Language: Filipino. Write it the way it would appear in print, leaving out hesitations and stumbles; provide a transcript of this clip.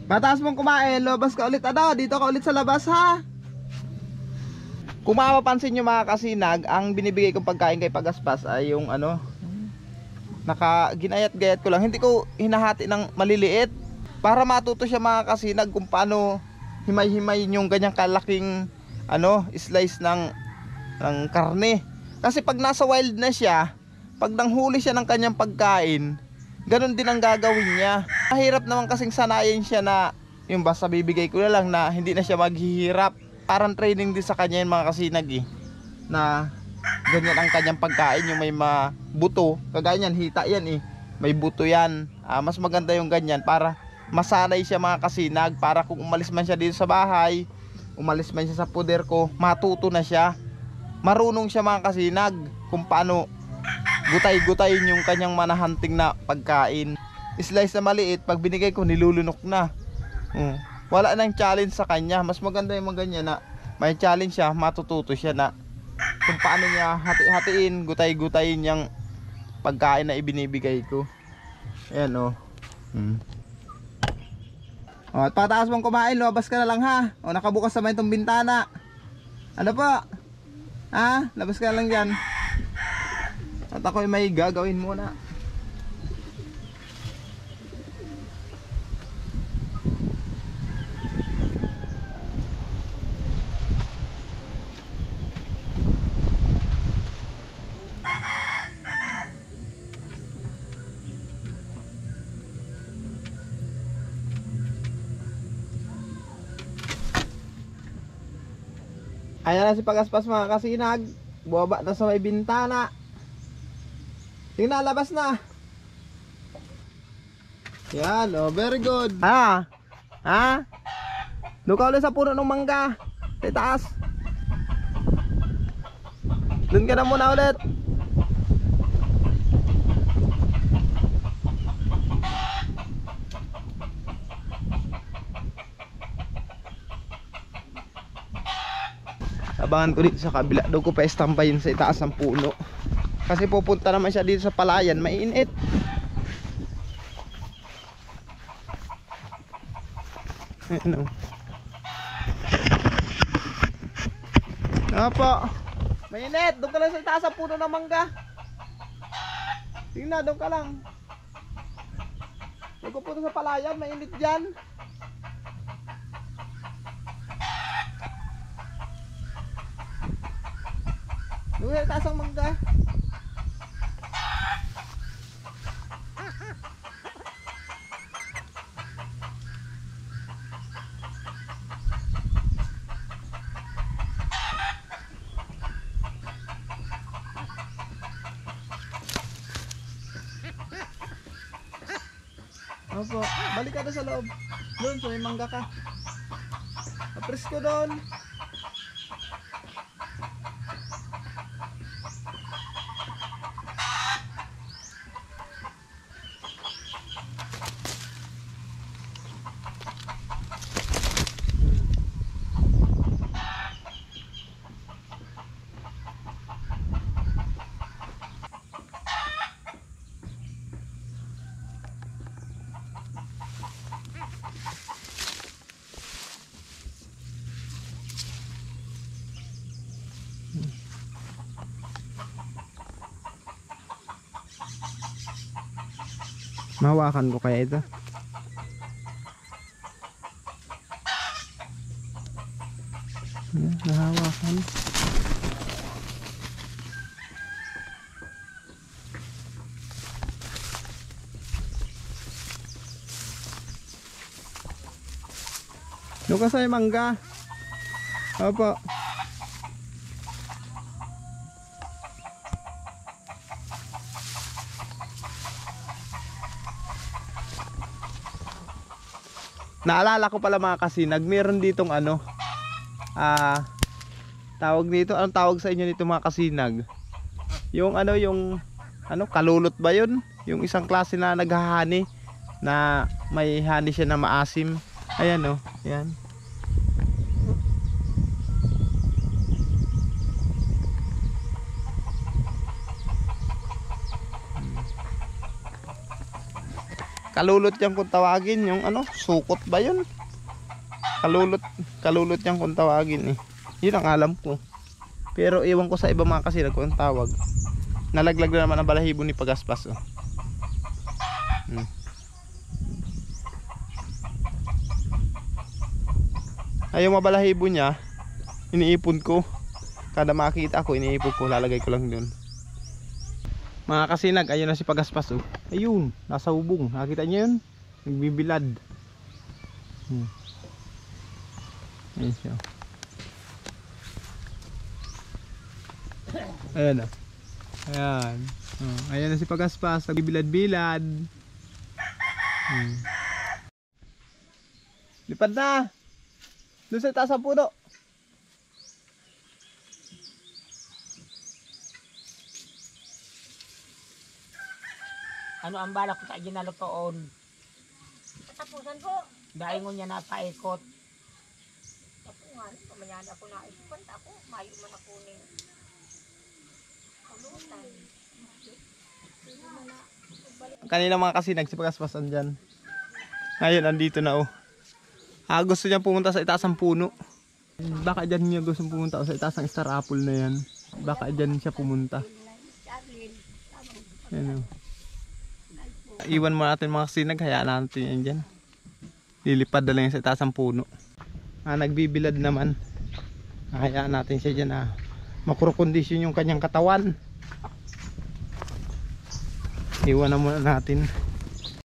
Mataas mong kumain, labas ka ulit. Ano, dito ka ulit sa labas ha. Kung mapapansin nyo mga kasinag, ang binibigay kong pagkain kay Pagaspas ay yung ano, ginayat-gayat ko lang. Hindi ko hinahati ng maliliit para matuto siya mga kasinag kung paano himay-himay yung ganyang kalaking ano, slice ng karne. Kasi pag nasa wild na siya, pag nanghuli siya ng kanyang pagkain, ganun din ang gagawin niya. Mahirap naman kasing sanayin siya na yung basta bibigay ko na lang na hindi na siya maghihirap. Parang training din sa kanya yung mga kasinag na ganyan ang kanyang pagkain, yung may mabuto. Kagaya yan, hita yan may buto yan. Mas maganda yung ganyan para masanay siya mga kasinag, para kung umalis man siya dito sa bahay, umalis man siya sa puder ko, matuto na siya. Marunong siya mga kasinag kung paano gutay-gutayin yung kanyang manahunting na pagkain. Slice na maliit, pag binigay ko nilulunok na. Wala nang challenge sa kanya. Mas maganda yung mga ganyan na may challenge siya, matututo siya na kung paano niya hati-hatiin, gutay-gutayin yung pagkain na ibinibigay ko. Ayan at pataas mong kumain, lumabas ka na lang ha. Nakabukas naman itong bintana. Ano po? Labas ka lang dyan. At ako'y may gagawin muna. Ayan na si Pagaspas mga kasinag. Buwaba na sa may bintana. Tingnan, labas na. Yan, very good. Doon ka ulit sa puno ng mangga. Sa taas. Doon ka na muna ulit. Abangan ko dito sa kabila. Doon ko pa istambayin sa itaas ng puno. Kasi pupunta naman siya dito sa palayan. Mainit. Ayan Opo. Mainit. Doon ka lang sa itaas ng puno ng mangga. Tingnan, doon ka lang. Doon ko punta sa palayan. Mainit dyan. Doon sa itaas ng mangga. Opo, balik ka doon sa loob. Doon, so may mangga ka. Apres ko doon. Mahawakan ko kaya ito. Nahawakan. Doon ka sa mangga. Opo. Naalala ko pala mga kasinag, meron ditong tawag dito, anong tawag sa inyo nito mga kasinag? Yung kalulot ba yun? Yung isang klase na naghahani, na may honey siya na maasim. Ayan yan. Kalulot yan kung tawagin. Yung ano, sukot ba yun? Kalulot yan kung tawagin eh. Yun ang alam ko. Pero iwan ko sa iba mga kasinag kung ang tawag. Nalaglag na naman ang balahibo ni Pagaspas. Oh. Ay, yung mabalahibo niya, iniipon ko. Kada makita ako, iniipon ko. Lalagay ko lang dun. Mga kasinag, ayun na si Pagaspas. Oh. Ayun, nasa hubong. Nakita niyo yun? Nagbibilad. Ayun siya. Ayan na. Ayan. Ayan na si Pagaspas. Nagbibilad-bilad. Lipad na. Doon sa taas ang puno. Ano ang balak ko sa ginalotoon? Tapusan po. Daingon niya na paikot. Tapuhan. Pamanyan ako na ikot ako. Mayo man ako ni. Kalutan. Kanina mga kasinag si Pagaspas andyan. Ngayon andito na oh. Gusto niya pumunta sa itaas ng puno. Baka dyan niya gusto pumunta sa itaas ng star apple na yan. Baka dyan siya pumunta. Yan oh. Iwan mo natin mga kasinag, hayaan natin yan dyan. Lilipad na lang sa itaas ng puno. Nagbibilad naman. Hayaan natin siya dyan makurokondisyon yung kanyang katawan. Iwan na muna natin.